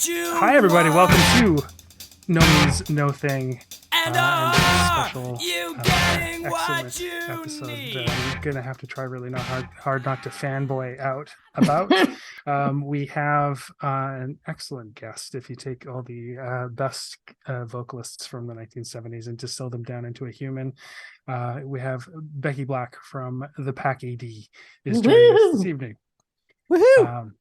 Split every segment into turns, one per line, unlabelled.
what you
Hi, everybody.
want.
Welcome to No Means No Thing.
And
Special,
you getting what
excellent
you
episode
need.
that I'm going to have to try really not hard not to fanboy out about. We have an excellent guest. If you take all the best vocalists from the 1970s and distill them down into a human, we have Becky Black from the Pack AD is joining us this evening.
Woohoo!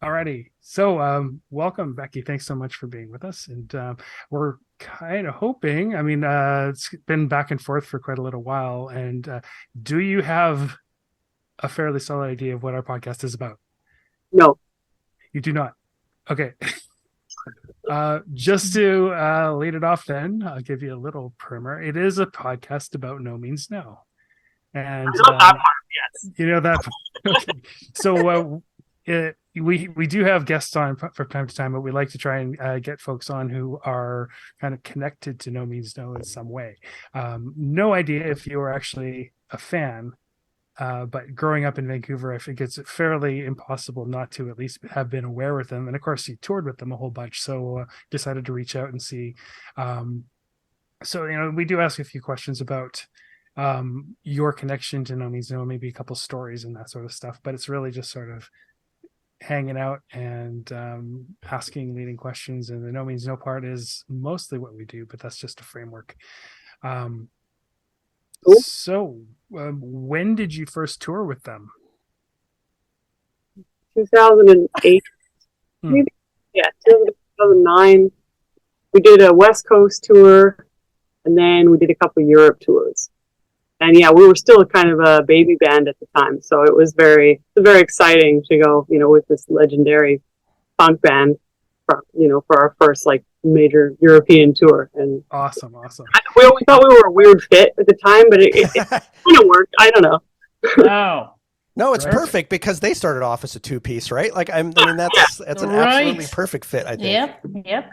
Alrighty, so welcome, Becky. Thanks so much for being with us, and we're kind of hoping. I mean, it's been back and forth for quite a little while. And do you have a fairly solid idea of what our podcast is about?
No,
You do not. Okay. Just to lead it off, then I'll give you a little primer. It is a podcast about No Means No, and
I know that part, yes.
you know that. Okay. So we do have guests on from time to time, but we like to try and get folks on who are kind of connected to No Means No in some way. No idea if you are actually a fan, but growing up in Vancouver, I think it's fairly impossible not to at least have been aware with them. And of course, you toured with them a whole bunch, so decided to reach out and see. So we do ask a few questions about your connection to No Means No, maybe a couple stories and that sort of stuff. But it's really just sort of hanging out and asking leading questions, and the No Means No part is mostly what we do, but that's just a framework. So when did you first tour with them?
2008, maybe. Yeah, 2009. We did a West Coast tour, and then we did a couple of Europe tours. And yeah, we were still kind of a baby band at the time, so it was very exciting to go, with this legendary punk band, for our first major European tour. And
Awesome.
we thought we were a weird fit at the time, but it kind of worked. I don't know.
Wow. No, it's
Right.
perfect because they started off as a two-piece, right? That's an absolutely perfect fit, I think.
Yep.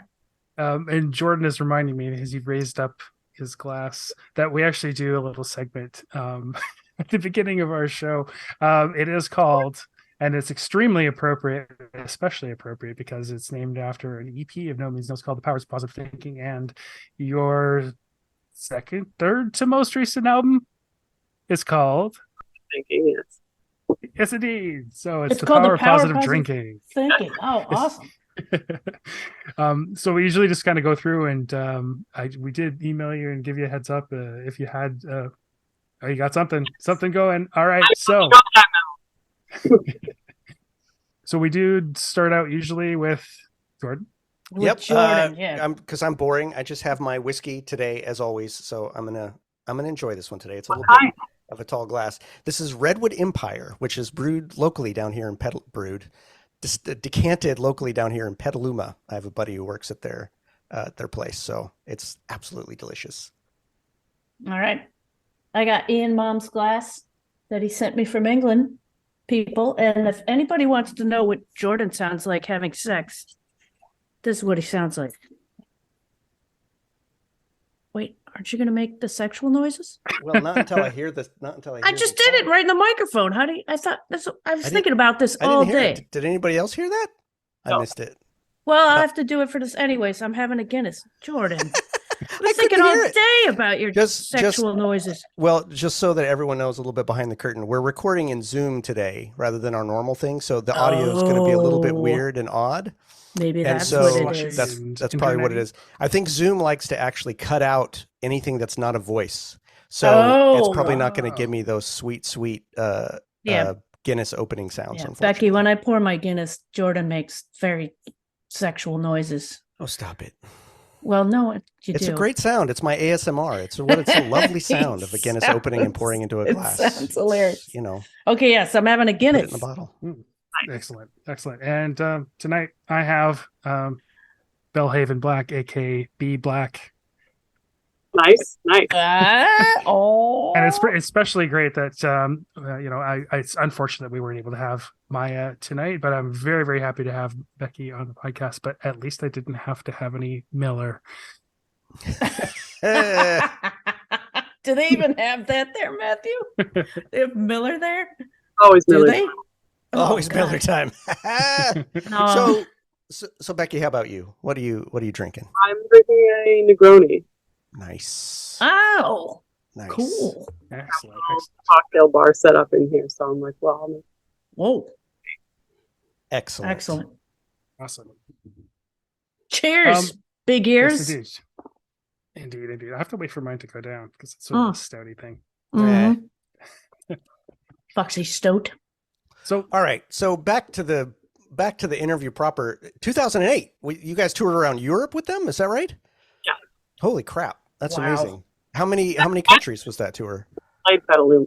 And Jordan is reminding me, as he raised up his glass, that we actually do a little segment at the beginning of our show. It is called, and it's extremely appropriate, especially appropriate because it's named after an EP of No Means No. It's called The Powers of Positive Thinking, and your third to most recent album is called
Thinking, yes.
Yes, indeed. So it's The
called
Power of Positive Drinking.
Thinking. Oh, awesome.
So we usually just kind of go through, and we did email you and give you a heads up if you had you got something going. All right, so so we do start out usually with Jordan.
Yep.
Jordan, yeah.
Because I'm boring. I just have my whiskey today, as always. So I'm gonna enjoy this one today. It's a little bit of a tall glass. This is Redwood Empire, which is brewed locally down here in decanted locally down here in Petaluma. I have a buddy who works at their place, so it's absolutely delicious.
All right. I got Ian Mom's glass that he sent me from England, people. And if anybody wants to know what Jordan sounds like having sex, this is what he sounds like. Wait, aren't you going to make the sexual noises?
Well, not until I hear this. Not until
I just did it right in the microphone. How do you? I was thinking about this all day.
Did anybody else hear that?
No.
I missed it.
Well, I have to do it for this anyway, so I'm having a Guinness. Jordan. I was thinking all day about your sexual noises.
Well, just so that everyone knows a little bit behind the curtain, we're recording in Zoom today rather than our normal thing, so the audio is going to be a little bit weird and odd.
Maybe that's
and so
what it is.
That's probably what it is. I think Zoom likes to actually cut out anything that's not a voice, so it's probably not going to give me those sweet Guinness opening sounds.
Yeah. Becky, when I pour my Guinness, Jordan makes very sexual noises.
Oh, stop it.
Well, no,
it's a great sound. It's my ASMR. It's a lovely sound of a Guinness opening and pouring into a glass.
It sounds hilarious.
You know.
Okay, yes, I'm having a Guinness.
Put it in the bottle.
Excellent. And tonight I have Bellhaven Black, aka B Black.
Nice.
And
And it's especially great that it's unfortunate we weren't able to have Maya tonight, but I'm very, very happy to have Becky on the podcast. But at least I didn't have to have any Miller.
Do they even have that there, Matthew? They have Miller there?
Always
Do
Miller.
they?
Always
God.
Miller time.
No.
So So Becky, how about you? What are you drinking?
I'm drinking a Negroni.
Nice.
Oh,
Nice.
cool.
Excellent.
Cocktail bar set up in here, so I'm like, well,
Whoa,
Excellent.
excellent.
Awesome.
Cheers, big ears.
Yes, indeed. I have to wait for mine to go down because it's sort of a stouty thing.
Mhm. Foxy Stout.
So, all right. So back to the interview proper. 2008. You guys toured around Europe with them. Is that right?
Yeah.
Holy crap. That's
Wow.
amazing. How many countries was that tour?
played Petaluma.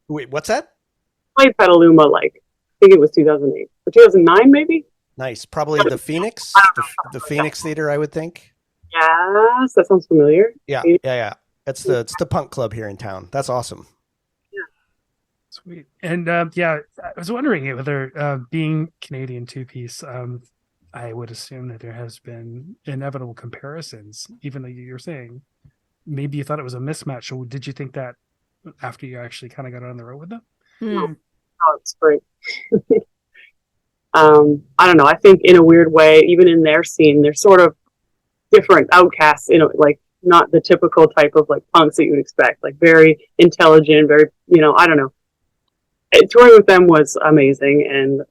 Wait, what's that?
Played Petaluma, like, I think it was 2008 or 2009, maybe.
Nice. Probably the Phoenix, the Phoenix Theater, I would think.
Yes, that sounds familiar.
Yeah. It's the punk club here in town. That's awesome.
Sweet. And I was wondering whether being Canadian two-piece, I would assume that there has been inevitable comparisons, even though you're saying maybe you thought it was a mismatch. So did you think that after you actually kind of got on the road with them?
Oh, it's great. I don't know. I think in a weird way, even in their scene, they're sort of different outcasts, like not the typical type of like punks that you would expect, like very intelligent, very, I don't know. Touring with them was amazing. And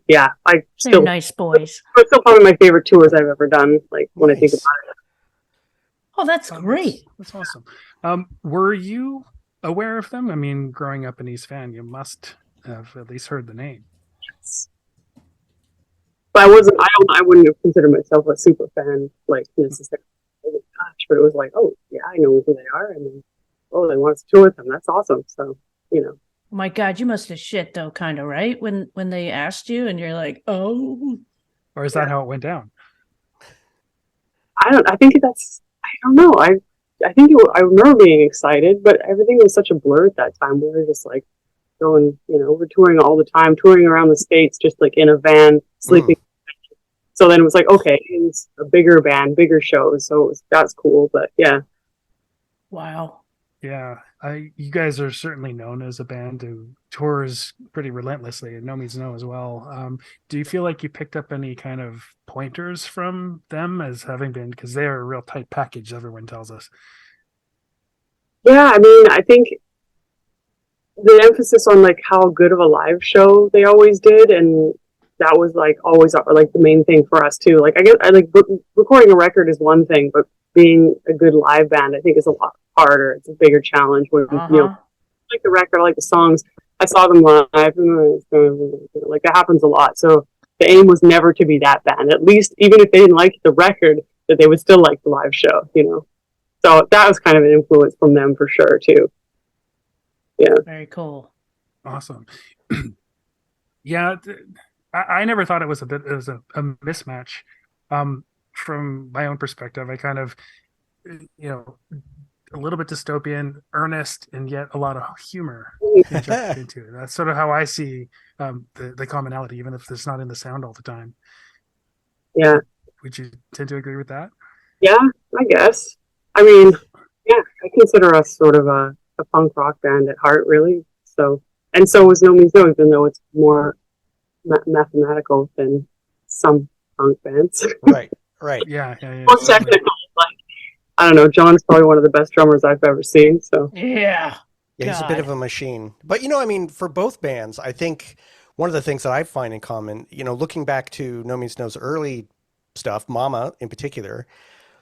They're
still
nice boys.
it's still probably my favorite tours I've ever done. Like when I think about it.
Oh, that's great.
That's awesome. Were you aware of them? I mean, growing up an East fan, you must have at least heard the name.
Yes. But I wouldn't have considered myself a super fan, like necessarily. Oh my gosh, but it was like, oh yeah, I know who they are, and then, they want us to tour with them. That's awesome. So,
Oh my God, you must have shit though, kind of, right? When they asked you, and you're like, oh.
Or is that how it went down?
I don't know. I think I remember being excited, but everything was such a blur at that time. We were just like going, we're touring all the time, touring around the States, just like in a van, sleeping. So then it was like, okay, it's a bigger band, bigger shows. So that's cool. But yeah.
Wow.
Yeah. You guys are certainly known as a band who tours pretty relentlessly, and No Means No as well. Do you feel like you picked up any kind of pointers from them as having been, because they're a real tight package, everyone tells us?
Yeah, I mean, I think the emphasis on like how good of a live show they always did, and that was like always like the main thing for us too. Like I like recording a record is one thing, but being a good live band I think is a lot harder. It's a bigger challenge when I like the record, I like the songs. I saw them live, and like that happens a lot. So the aim was never to be that band. At least even if they didn't like the record, that they would still like the live show. So that was kind of an influence from them for sure too. Yeah.
Very cool.
Awesome. Yeah, I never thought it was a mismatch. From my own perspective, I kind of, a little bit dystopian, earnest, and yet a lot of humor injected into it. That's sort of how I see the commonality, even if it's not in the sound all the time.
Yeah.
Would you tend to agree with that?
Yeah, I guess. I mean, yeah, I consider us sort of a punk rock band at heart, really. So was No Means No, even though it's more mathematical than some punk bands.
Right.
Yeah.
More technical. Like, I don't know. John's probably one of the best drummers I've ever seen. So
yeah,
he's a bit of a machine. But I mean, for both bands, I think one of the things that I find in common, looking back to No Means No's early stuff, Mama in particular,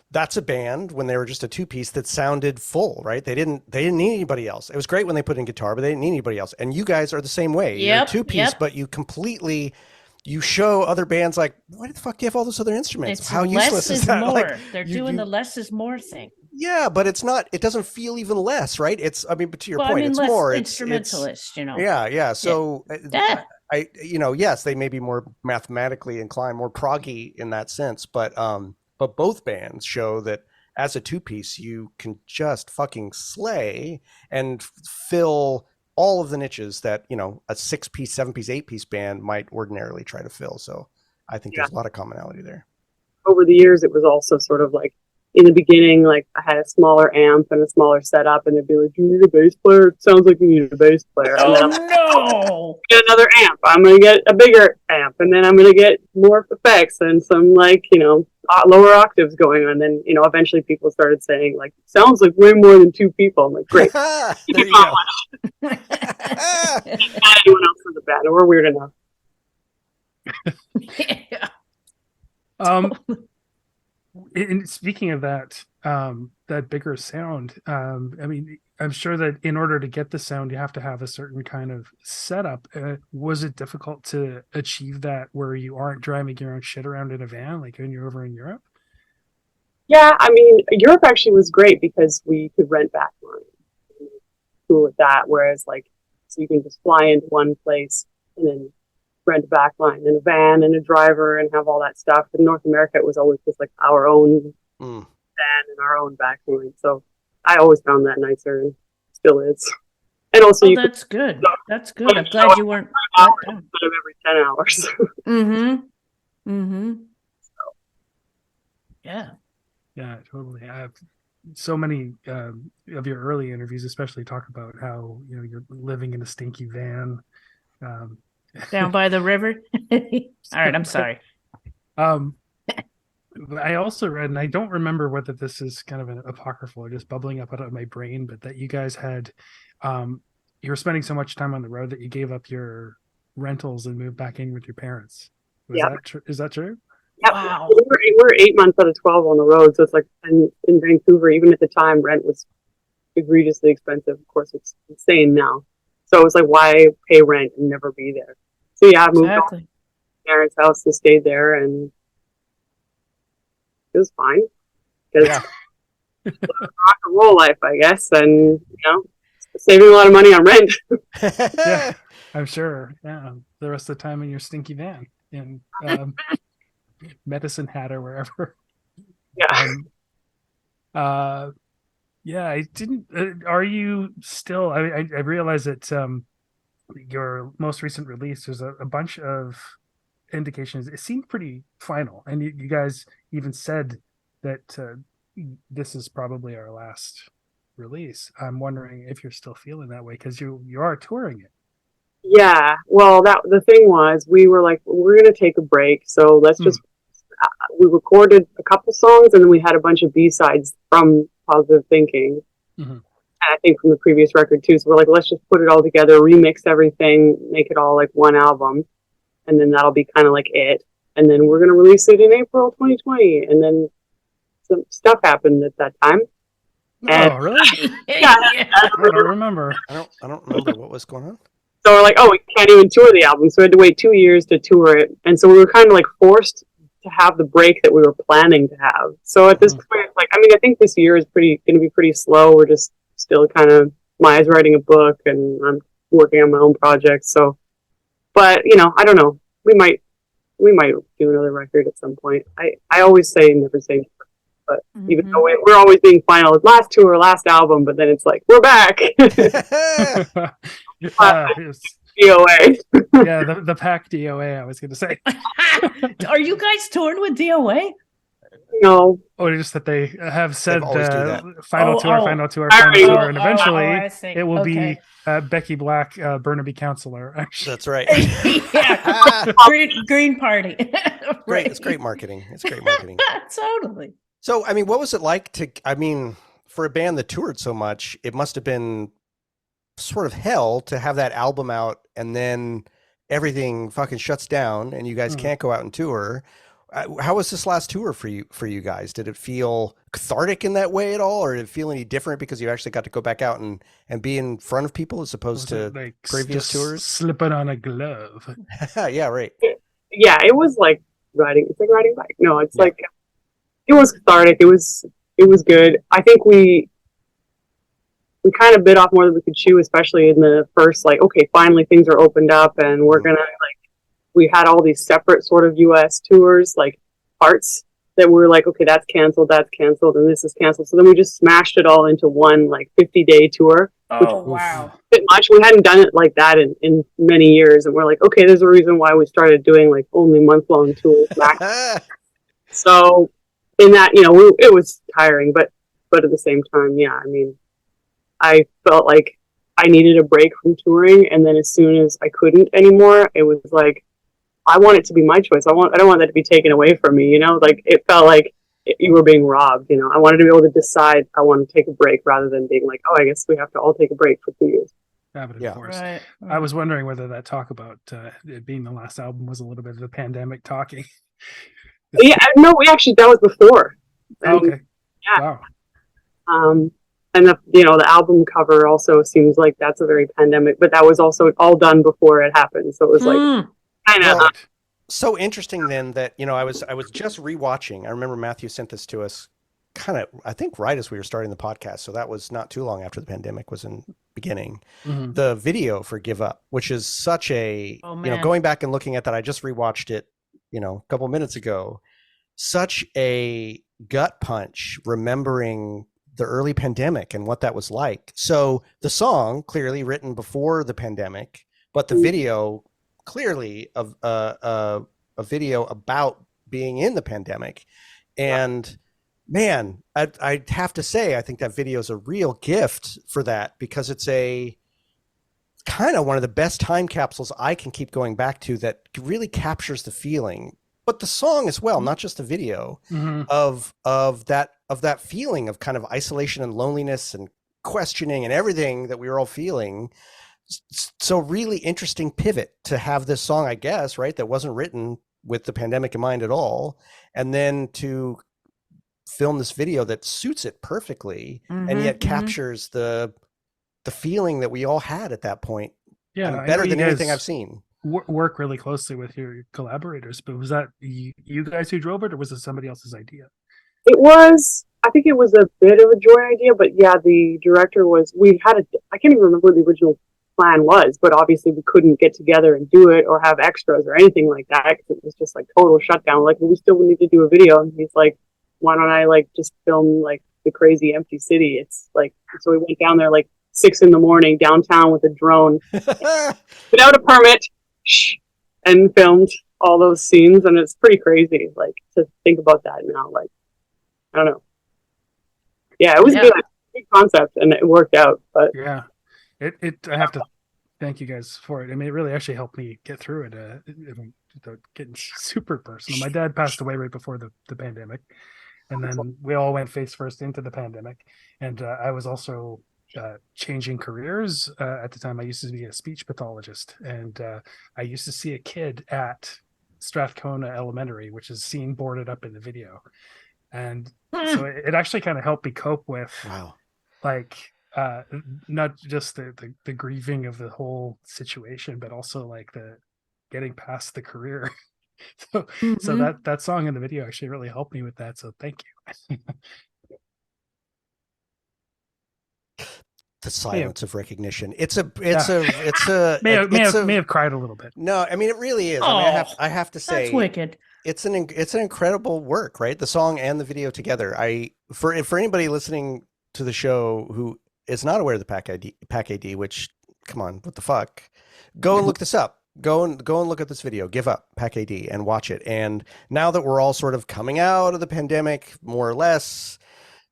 that's a band when they were just a two-piece that sounded full, right? They didn't need anybody else. It was great when they put in guitar, but they didn't need anybody else. And you guys are the same way. You're a two-piece, but you show other bands like, why the fuck do you have all those other instruments? How useless is that?
More.
Like,
they're doing the less is more thing.
Yeah, but it's not. It doesn't feel even less, right? But to your point, it's
less
more
instrumentalist.
Yeah. So
yeah.
Yes, they may be more mathematically inclined, more proggy in that sense, but both bands show that as a two-piece, you can just fucking slay and fill all of the niches that, a 6-piece, 7-piece, 8-piece band might ordinarily try to fill. So I think there's a lot of commonality there.
Over the years, it was also sort of like in the beginning, like I had a smaller amp and a smaller setup, and they'd be like, "You need a bass player? It sounds like you need a bass player." And then I'm like,
no!
get another amp. I'm gonna get a bigger amp, and then I'm gonna get more effects and some like lower octaves going on. Then eventually people started saying like, "Sounds like way more than two people." I'm like, "Great."
There you go.
Not anyone else in the band, or we're weird enough.
Yeah.
And speaking of that, that bigger sound, I mean, I'm sure that in order to get the sound, you have to have a certain kind of setup. Was it difficult to achieve that where you aren't driving your own shit around in a van like when you're over in Europe?
Yeah, I mean, Europe actually was great because we could rent backline. Cool with that. Whereas, like, so you can just fly into one place and then rent a backline and a van and a driver and have all that stuff. In North America, it was always just like our own van and our own backline. So I always found that nicer and still is. And also,
that's good. That's good. I'm glad you weren't that done.
Instead of every 10 hours.
Yeah.
Yeah, totally. I have so many of your early interviews, especially talk about how you're living in a stinky van.
Down by the river. All right, I'm sorry.
I also read, and I don't remember whether this is kind of an apocryphal or just bubbling up out of my brain, but that you guys had, you were spending so much time on the road that you gave up your rentals and moved back in with your parents. Is that true?
Yeah,
wow.
We were 8 months out of 12 on the road, so it's like in Vancouver, even at the time, rent was egregiously expensive. Of course, it's insane now. So it was like, why pay rent and never be there? So yeah, I moved on to my parents' house and stayed there, and it was fine. Yeah. Rock and roll life, I guess, and saving a lot of money on rent.
Yeah, I'm sure. Yeah, the rest of the time in your stinky van in Medicine Hat or wherever.
Yeah.
Yeah, I didn't. Are you still? I realize that your most recent release, there's a bunch of indications. It seemed pretty final, and you guys even said that this is probably our last release. I'm wondering if you're still feeling that way because you are touring it.
Yeah. Well, the thing was, we were like, we're gonna take a break, so let's just. We recorded a couple songs, and then we had a bunch of B-sides from Positive Thinking. And I think from the previous record too. So we're like, let's just put it all together, remix everything, make it all like one album, and then that'll be kind of like it. And then we're gonna release it in April 2020. And then some stuff happened at that time.
Oh, really?
Yeah.
I don't remember.
I don't remember what was going on.
So we're like, oh, we can't even tour the album, so we had to wait 2 years to tour it, and so we were kind of like forced to have the break that we were planning to have. So at this point, like, I mean, I think this year is going to be pretty slow. We're just still kind of, Maya's writing a book and I'm working on my own projects. So, but I don't know. We might do another record at some point. I always say never say never, but even though we're always being final, last tour, last album, but then it's like, we're back. DOA.
Yeah, the pack DOA, I was going to say.
Are you guys touring with DOA?
No.
Oh, just that they have said
final
tour, and eventually it will be Becky Black, Burnaby Counselor. Actually.
That's right.
Yeah, green party.
Great, it's great marketing.
Totally.
So, I mean, what was it like for a band that toured so much? It must have been sort of hell to have that album out and then everything fucking shuts down and you guys can't go out and tour. How was this last tour for you guys? Did it feel cathartic in that way at all, or did it feel any different because you actually got to go back out and be in front of people as opposed to
like
previous tours?
Slipping on a glove.
Yeah, right.
Yeah, it was like riding. It's like riding a bike. No, it's like it was cathartic. It was good. I think we kind of bit off more than we could chew, especially in the first, like, okay, finally things are opened up and we're gonna, like, we had all these separate sort of US tours, like parts that were like, okay, that's canceled, and this is canceled. So then we just smashed it all into one, like, 50-day tour.
Oh, wow.
Bit much. We hadn't done it like that in many years. And we're like, okay, there's a reason why we started doing like only month-long tours back. So in that, it was tiring, but at the same time, yeah, I mean, I felt like I needed a break from touring, and then as soon as I couldn't anymore, it was like, I want it to be my choice. I don't want that to be taken away from me, like it felt like you were being robbed, I wanted to be able to decide I want to take a break rather than being like, oh, I guess we have to all take a break for 2 years.
Of course.
Right.
I was wondering whether that talk about it being the last album was a little bit of the pandemic talking.
Yeah, no, that was before. And,
okay.
Yeah.
Wow.
And the album cover also seems like that's a very pandemic, but that was also all done before it happened. So it was like kind of
so interesting then that, I was just rewatching. I remember Matthew sent this to us kind of, I think right as we were starting the podcast. So that was not too long after the pandemic was in beginning.
Mm-hmm.
The video for Give Up, which is such a, going back and looking at that, I just rewatched it, a couple minutes ago. Such a gut punch, remembering the early pandemic and what that was like. So the song clearly written before the pandemic, but the video clearly of a video about being in the pandemic. And man, I'd have to say, I think that video is a real gift for that, because it's a kind of one of the best time capsules I can keep going back to that really captures the feeling, but the song as well, not just the video, of that feeling of kind of isolation and loneliness and questioning and everything that we were all feeling. So really interesting pivot to have this song, I guess, right, that wasn't written with the pandemic in mind at all, and then to film this video that suits it perfectly, and yet captures the feeling that we all had at that point.
Yeah,
better than anything I've seen.
Work really closely with your collaborators, but was that you guys who drove it, or was it somebody else's idea?
I think it was a bit of a joy idea, but yeah, the director I can't even remember what the original plan was, but obviously we couldn't get together and do it or have extras or anything like that, because it was just like total shutdown. Like, we still need to do a video, and he's like, why don't I just film like the crazy empty city? It's like, so we went down there like 6 a.m. downtown with a drone without a permit and filmed all those scenes. And it's pretty crazy, like, to think about that now. Like, I don't know. Yeah, it was good concept, and it worked out. But
yeah, I have to thank you guys for it. I mean, it really actually helped me get through it. Without getting super personal, my dad passed away right before the pandemic, and then we all went face first into the pandemic. And I was also changing careers at the time. I used to be a speech pathologist, and I used to see a kid at Strathcona Elementary, which is seen boarded up in the video. And so it actually kind of helped me cope with like not just the grieving of the whole situation, but also like the getting past the career. So that song in the video actually really helped me with that. So thank you.
The silence of recognition. It's a
may have cried a little bit.
No, I mean, it really is.
Oh,
I mean, I have to say,
that's wicked.
It's an incredible work, right? The song and the video together. For anybody listening to the show who is not aware of the Pack AD, which, come on, what the fuck? Go and look this up. Go and look at this video. Give Up, Pack AD, and watch it. And now that we're all sort of coming out of the pandemic, more or less,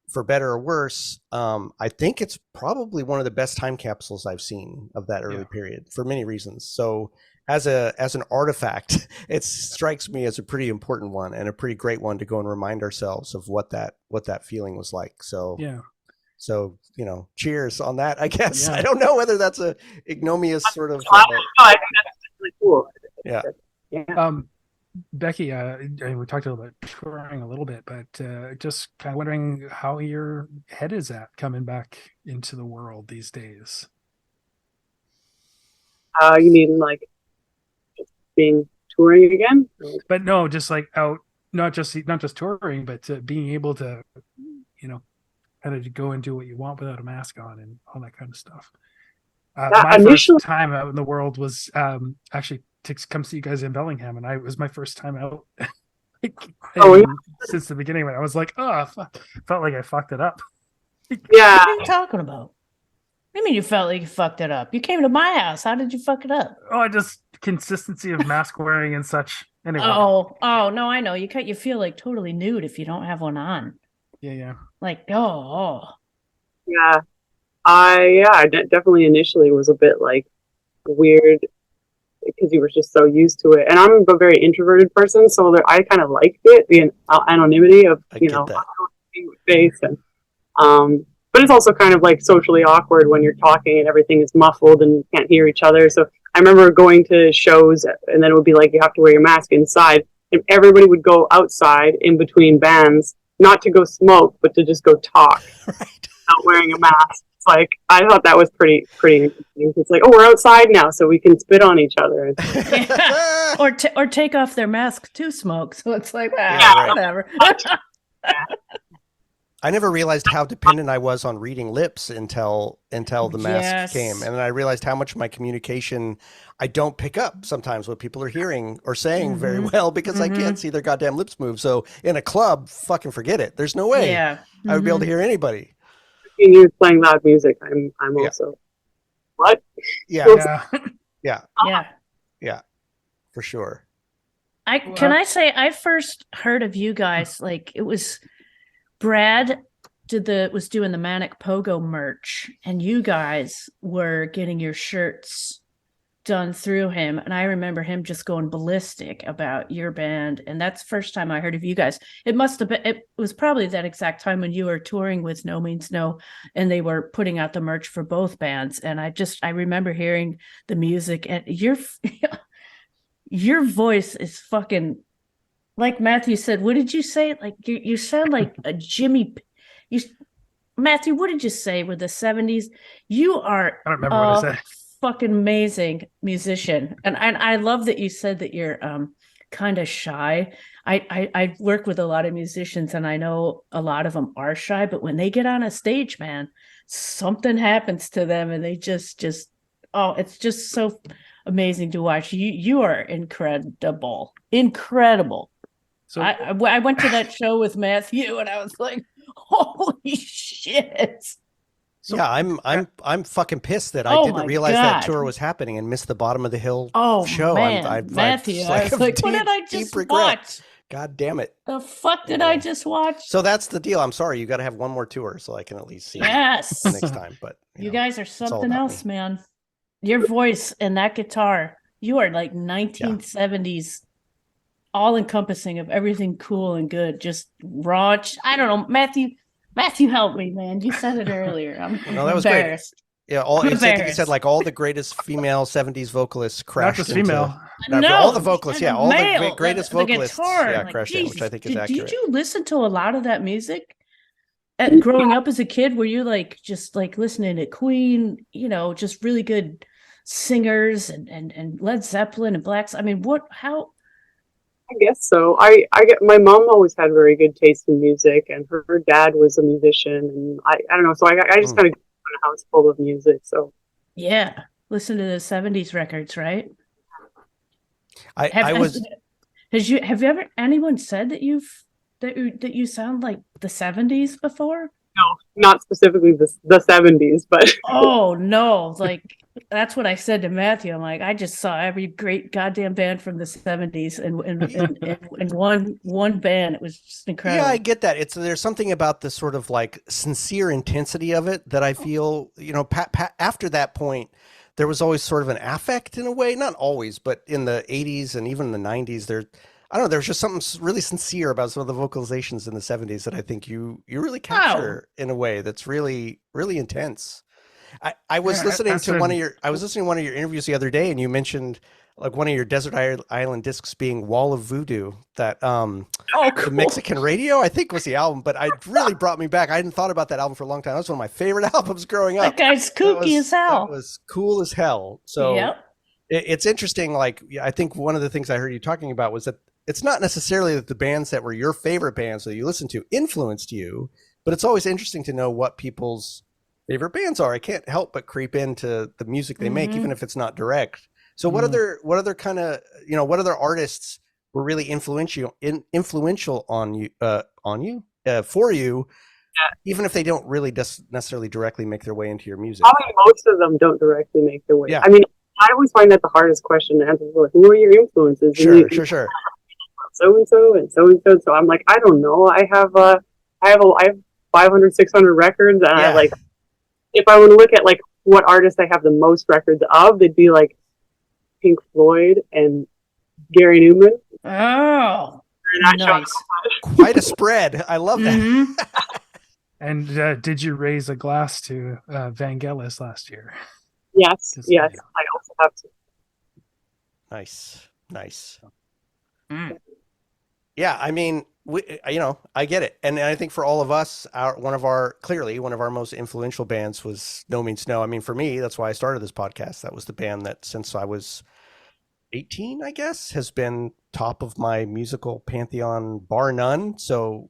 for better or worse, I think it's probably one of the best time capsules I've seen of that early period for many reasons. So as an artifact, it strikes me as a pretty important one and a pretty great one to go and remind ourselves of what that feeling was like. So So, cheers on that, I guess. Yeah. I don't know whether that's a ignominious sort of.
I think that's really cool.
Yeah.
Becky, we talked about touring a little bit, but just kind of wondering how your head is at coming back into the world these days.
You mean like just being touring again?
But no, just like out, not just touring, but being able to, kind of go and do what you want without a mask on and all that kind of stuff. My first time out in the world was actually to come see you guys in Bellingham, and it was my first time out since the beginning. When I was like, felt like I fucked it up.
Yeah.
What are you talking about? What do you mean you felt like you fucked it up? You came to my house. How did you fuck it up?
Oh, just consistency of mask wearing and such. Anyway.
Oh no, I know. You feel like totally nude if you don't have one on.
Yeah.
Like, oh.
Yeah. Definitely initially was a bit like weird because you were just so used to it. And I'm a very introverted person, so I kind of liked it, the anonymity of, face. And but it's also kind of like socially awkward when you're talking and everything is muffled and you can't hear each other. So I remember going to shows and then it would be like you have to wear your mask inside, and everybody would go outside in between bands, not to go smoke, but to just go talk without wearing a mask. It's like, I thought that was pretty interesting. It's like, oh, we're outside now, so we can spit on each other.
Yeah. or take off their mask to smoke. So it's like, whatever.
I never realized how dependent I was on reading lips until the mask came. And then I realized how much my communication, I don't pick up sometimes what people are hearing or saying very well because I can't see their goddamn lips move. So in a club, fucking forget it. There's no way I would be able to hear anybody.
You're playing loud music. I'm also, what?
Yeah, for sure.
Can I say I first heard of you guys, like it was Brad was doing the Manic Pogo merch, and you guys were getting your shirts done through him, and I remember him just going ballistic about your band, and that's the first time I heard of you guys. It was probably that exact time when you were touring with No Means No, and they were putting out the merch for both bands, and I remember hearing the music, and your voice is fucking, like Matthew said, what did you say? Like you sound like a Jimmy. Matthew, what did you say with the 70s? You are
I don't remember what I said.
Fucking amazing musician. And I love that you said that you're kind of shy. I work with a lot of musicians and I know a lot of them are shy, but when they get on a stage, man, something happens to them and they just it's just so amazing to watch. You are incredible. So I went to that show with Matthew and I was like, holy shit.
So, yeah, I'm fucking pissed that I didn't realize that tour was happening and missed the Bottom of the Hill show.
Man, Matthew, I was like, what did I just watch?
God damn it.
The fuck did I just watch?
So that's the deal. I'm sorry. You got to have one more tour so I can at least see it next time. But
you guys are something else, man. Your voice and that guitar, you are like 1970s, all encompassing of everything cool and good. Just raw. I don't know. Matthew, help me, man. You said it earlier. I'm
that was embarrassed. Great. Yeah, I think you said like all the greatest female 70s vocalists crashed.
Not just female.
All the vocalists, all the greatest vocalists crashed in, which I think is accurate.
Did you listen to a lot of that music? Growing up as a kid, were you just listening to Queen, just really good singers and Led Zeppelin and Blacks? I mean, how?
I guess so. I get, my mom always had very good taste in music, and her dad was a musician, and I don't know. So I just kind of grew up in a house full of music. So
yeah, listen to the 70s records, right?
Have
you ever anyone said that you sound like the 70s before?
No, not specifically the 70s, but
oh no, that's what I said to Matthew. I'm like, I just saw every great goddamn band from the 70s and one band. It was just incredible.
Yeah, I get that. There's something about the sort of like sincere intensity of it that I feel, after that point, there was always sort of an affect in a way, not always, but in the 80s and even the 90s, there's just something really sincere about some of the vocalizations in the 70s that I think you really capture in a way that's really, really intense. I was listening to one of your interviews the other day, and you mentioned like one of your Desert Island discs being Wall of Voodoo, that
cool.
The Mexican Radio, I think was the album, but it really brought me back. I hadn't thought about that album for a long time. That was one of my favorite albums growing up.
That guy's kooky as hell.
That was cool as hell. So it's interesting. Like, I think one of the things I heard you talking about was that it's not necessarily that the bands that were your favorite bands that you listened to influenced you, but it's always interesting to know what people's favorite bands are. I can't help but creep into the music they make, even if it's not direct. So what other kind of, what other artists were really influential on you, for you, even if they don't really necessarily directly make their way into your music?
Probably most of them don't directly make their way.
Yeah.
I mean, I always find that the hardest question to answer. Like, who are your influences?
Sure.
So and so and so and so. So I'm like, I don't know. I have 500, 600 records, and I like. If I were to look at like what artists I have the most records of, they'd be like Pink Floyd and Gary Newman.
Oh, nice.
Quite a spread. I love that.
Mm-hmm.
And did you raise a glass to Vangelis last year?
Yes. I also have to.
Nice.
Mm.
Yeah, I mean, I get it, and I think for all of us, one of our most influential bands was No Means No. I mean, for me, that's why I started this podcast. That was the band that, since I was 18, I guess, has been top of my musical pantheon, bar none. So,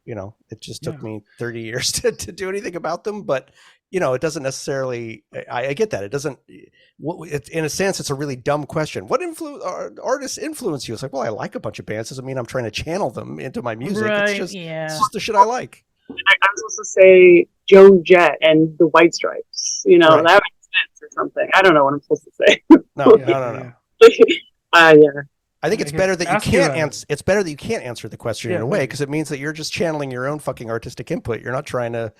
it just took me 30 years to do anything about them, but it doesn't necessarily. I get that it doesn't. In a sense, it's a really dumb question. What artists influence you? It's like, well, I like a bunch of bands. Doesn't mean I'm trying to channel them into my music.
Right,
it's just the shit I like.
I'm supposed to say Joan Jett and the White Stripes. That makes sense or something. I don't know what I'm supposed to say.
No.
Yeah.
I think it's better that you can't answer. It's better that you can't answer the question in a way, because it means that you're just channeling your own fucking artistic input. You're not trying to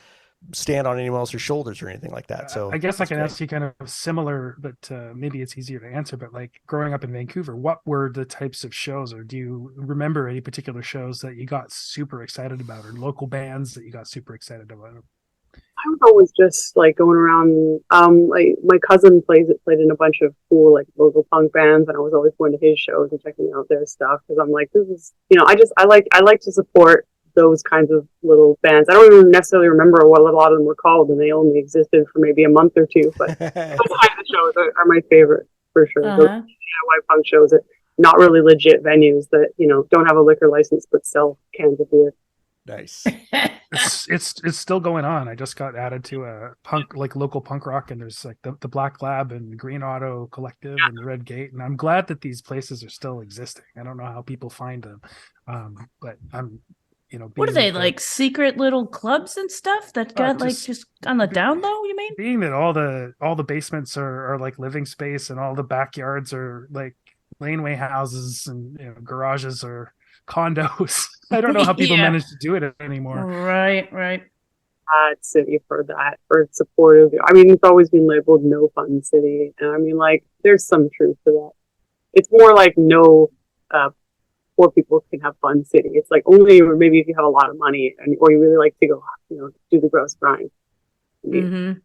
stand on anyone else's shoulders or anything like that. So
I guess I can ask you kind of similar, but maybe it's easier to answer. But like growing up in Vancouver, what were the types of shows, or do you remember any particular shows that you got super excited about, or local bands that you got super excited about?
I was always just like going around. Like my cousin played in a bunch of cool like local punk bands, and I was always going to his shows and checking out their stuff because I'm like, this is I like to support those kinds of little bands. I don't even necessarily remember what a lot of them were called, and they only existed for maybe a month or two. But those kinds of shows are my favorite for sure. Those DIY punk shows that not really legit venues that don't have a liquor license but sell cans of beer.
Nice.
It's still going on. I just got added to a punk, like local punk rock, and there's like the Black Lab and Green Auto Collective and the Red Gate, and I'm glad that these places are still existing. I don't know how people find them, but I'm.
What are they, like secret little clubs and stuff that got just on the down low, you mean?
Being that all the basements are like living space, and all the backyards are like laneway houses, and garages or condos. I don't know how people manage to do it anymore.
Right.
City for that, for its supportive. I mean, it's always been labeled no fun city, and I mean, like, there's some truth to that. It's more like no poor people can have fun city. It's like only maybe if you have a lot of money or you really like to go, do the gross grind.
Mm-hmm.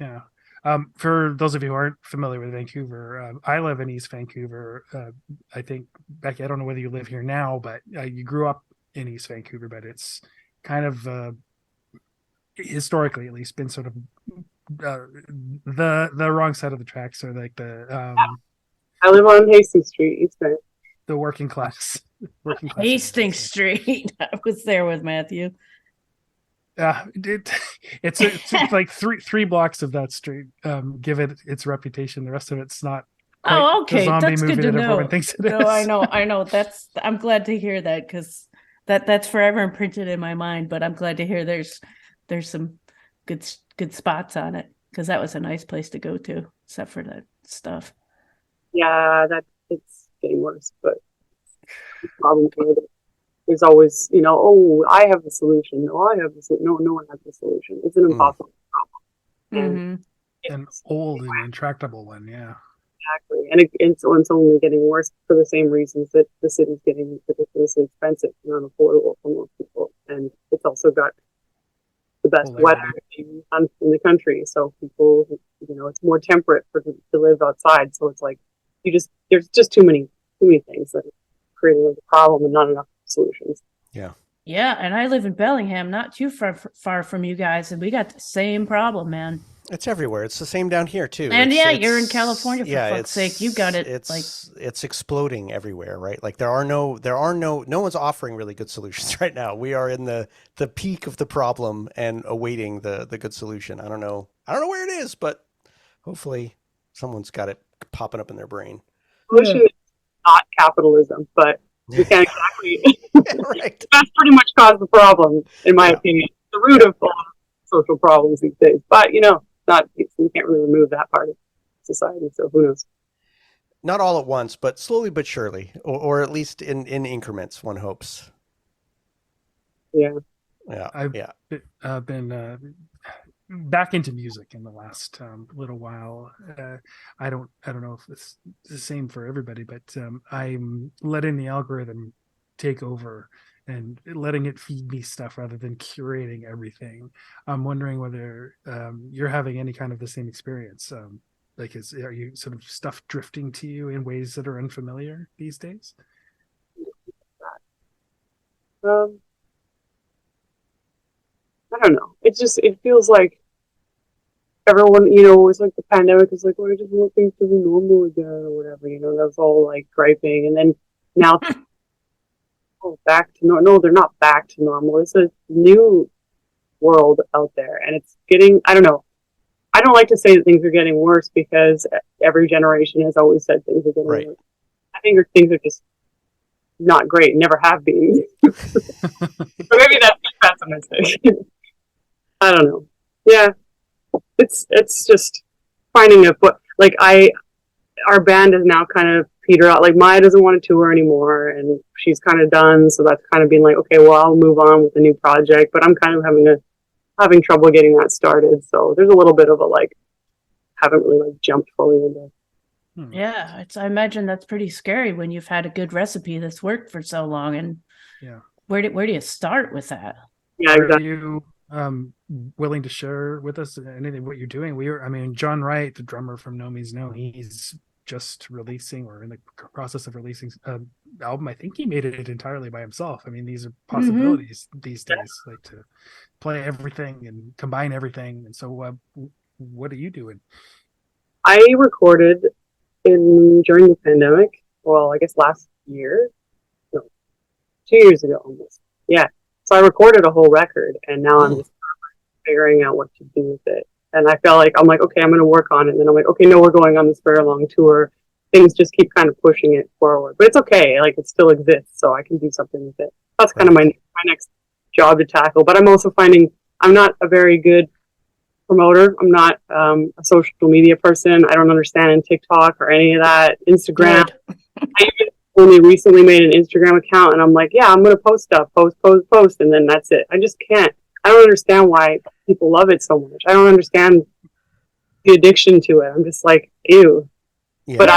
Yeah. For those of you who aren't familiar with Vancouver, I live in East Vancouver. I think, Becky, I don't know whether you live here now, but you grew up in East Vancouver, but it's kind of historically, at least, been sort of the wrong side of the tracks, or like the.
I live on Hastings Street, East Van.
The working class.
Hastings Street. I was there with Matthew.
It's like three blocks of that street. Give it its reputation. The rest of it's not.
Okay,
the zombie
that's
movie
good to
that everyone
know.
thinks it
No,
is.
I know. I'm glad to hear that, because that's forever imprinted in my mind. But I'm glad to hear there's some good spots on it, because that was a nice place to go to, except for that stuff.
Yeah, it's getting worse, but the problem is there's always, I have the solution. No, I have the solution. No one has the solution. It's an impossible problem.
Mm-hmm.
An old and intractable one, yeah.
Exactly. And it's only getting worse for the same reasons that the city's getting ridiculously expensive and unaffordable for most people. And it's also got the best weather in the country. So people, it's more temperate to live outside. So it's like, there's just too many things that are creating a problem and not enough solutions.
Yeah, and I live in Bellingham, not too far from you guys, and we got the same problem, man.
It's everywhere. It's the same down here too.
And you're in California, for fuck's sake. You got it.
It's exploding everywhere, right? Like no one's offering really good solutions right now. We are in the peak of the problem and awaiting the good solution. I don't know where it is, but hopefully someone's got it popping up in their brain.
Solution is not capitalism, but we can't exactly.
Right.
That's pretty much caused the problem, in my opinion. The root of all social problems these days. But you can't really remove that part of society. So who knows?
Not all at once, but slowly but surely, or at least in increments, one hopes.
Yeah.
I've been back into music in the last little while. I don't know if it's the same for everybody, but I'm letting the algorithm take over and letting it feed me stuff rather than curating everything. I'm wondering whether you're having any kind of the same experience. Like, are you sort of stuff drifting to you in ways that are unfamiliar these days?
I don't know. It feels like everyone, it's like the pandemic is like, well, I just want things to be normal again or whatever, that's all like griping. And then now, back to normal. No, they're not back to normal. It's a new world out there. And it's getting, I don't know. I don't like to say that things are getting worse because every generation has always said things are getting worse. I think things are just not great, never have been. Or maybe that's pessimistic. I don't know. Yeah, it's just finding our band is now kind of petered out. Like Maya doesn't want to tour anymore, and she's kind of done. So that's kind of been like, okay, well, I'll move on with a new project. But I'm kind of having trouble getting that started. So there's a little bit of a haven't really jumped fully into.
Yeah, I imagine that's pretty scary when you've had a good recipe that's worked for so long. And where do you start with that?
Yeah, exactly.
Are you willing to share with us anything what you're doing? John Wright, the drummer from No Means No, he's just releasing or in the process of releasing an album. I think he made it entirely by himself. These are possibilities these days, like to play everything and combine everything. And so what are you doing?
I recorded during the pandemic. Well, I guess last year, no, 2 years ago almost. Yeah. So I recorded a whole record, and now I'm just figuring out what to do with it. And I felt like, I'm like, okay, I'm going to work on it. And then I'm like, okay, no, we're going on this very long tour. Things just keep kind of pushing it forward. But it's okay. Like, it still exists, so I can do something with it. That's kind of my next job to tackle. But I'm also finding I'm not a very good promoter. I'm not a social media person. I don't understand TikTok or any of that. Instagram. I even only recently made an Instagram account, and I'm like, yeah, I'm going to post stuff, post, and then that's it. I just can't. I don't understand why people love it so much. I don't understand the addiction to it. I'm just like, ew.
Yeah.
But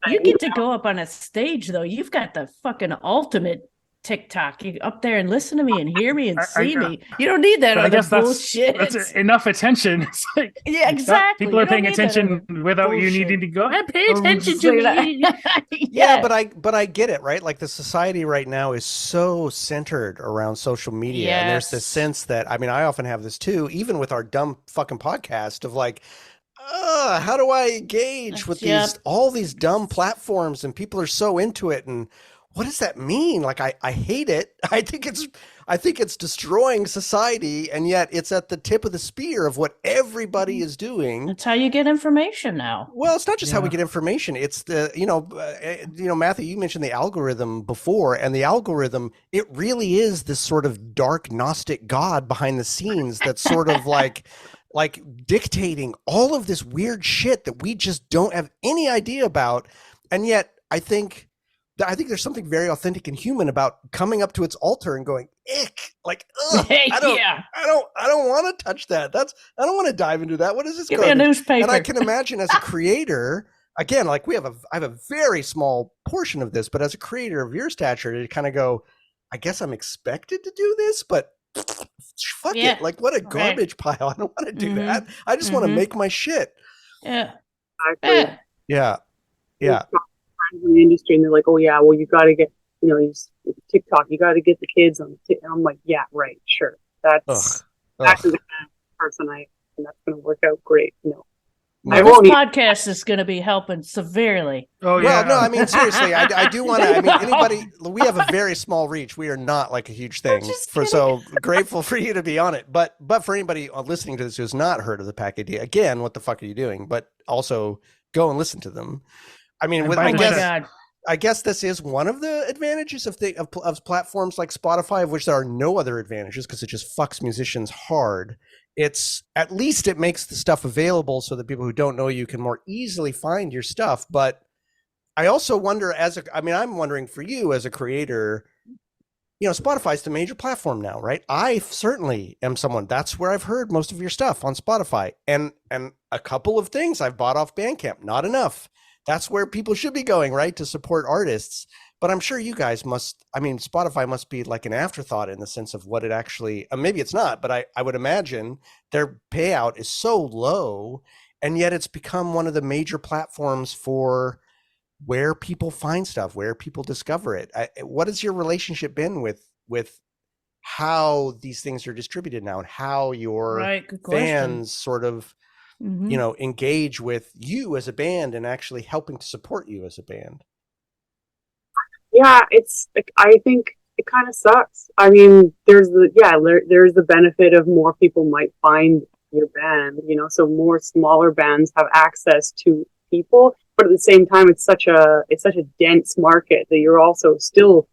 you get to go up on a stage, though. You've got the fucking ultimate TikTok. You up there and listen to me and hear me and see me. You don't need that other bullshit.
That's enough attention. It's like,
yeah, exactly.
People are paying attention without you needing to go, hey, pay attention to me.
Yeah, but I get it, right? Like, the society right now is so centered around social media.
Yes.
And there's this sense that, I often have this too, even with our dumb fucking podcast of like, how do I engage with all these dumb platforms, and people are so into it, and what does that mean? Like, I hate it. I think it's destroying society, and yet it's at the tip of the spear of what everybody is doing.
That's how you get information now.
Well, it's not just how we get information. It's the, Matthew, you mentioned the algorithm before, and the algorithm, it really is this sort of dark Gnostic God behind the scenes that's sort of like dictating all of this weird shit that we just don't have any idea about. And yet I think there's something very authentic and human about coming up to its altar and going, ick, like, ugh, I don't want to touch that. I don't want to dive into that. What is this?
Give me a newspaper.
And I can imagine as a creator, again, like I have a very small portion of this, but as a creator of your stature, to kind of go, I guess I'm expected to do this, but fuck it. Like, what a garbage pile. I don't want to do that. I just want to make my shit.
Yeah.
Yeah.
In the industry, and they're like, oh yeah, well, you got to get, TikTok, you got to get the kids on TikTok. I'm like, yeah, right, sure, that's actually the kind of person and that's going to work out great. No,
this podcast is going to be helping severely.
Oh yeah.
Well, no, seriously, I do want to. Anybody, we have a very small reach. We are not like a huge thing. So grateful for you to be on it, but for anybody listening to this who has not heard of the Pack Idea, again, what the fuck are you doing? But also go and listen to them. I
God.
I guess this is one of the advantages of platforms like Spotify, of which there are no other advantages because it just fucks musicians hard. It's at least it makes the stuff available so that people who don't know you can more easily find your stuff. But I also wonder, I'm wondering for you as a creator, Spotify's the major platform now, right? I certainly am someone, that's where I've heard most of your stuff, on Spotify, and a couple of things I've bought off Bandcamp, not enough. That's where people should be going, right? To support artists. But I'm sure you guys Spotify must be like an afterthought in the sense of what it actually, maybe it's not, but I would imagine their payout is so low, and yet it's become one of the major platforms for where people find stuff, where people discover it. What has your relationship been with how these things are distributed now, and how your fans sort of, engage with you as a band and actually helping to support you as a band?
Yeah, it's like, I think it kind of sucks. I mean, there's the benefit of more people might find your band, so more smaller bands have access to people, but at the same time, it's such a dense market that you're also still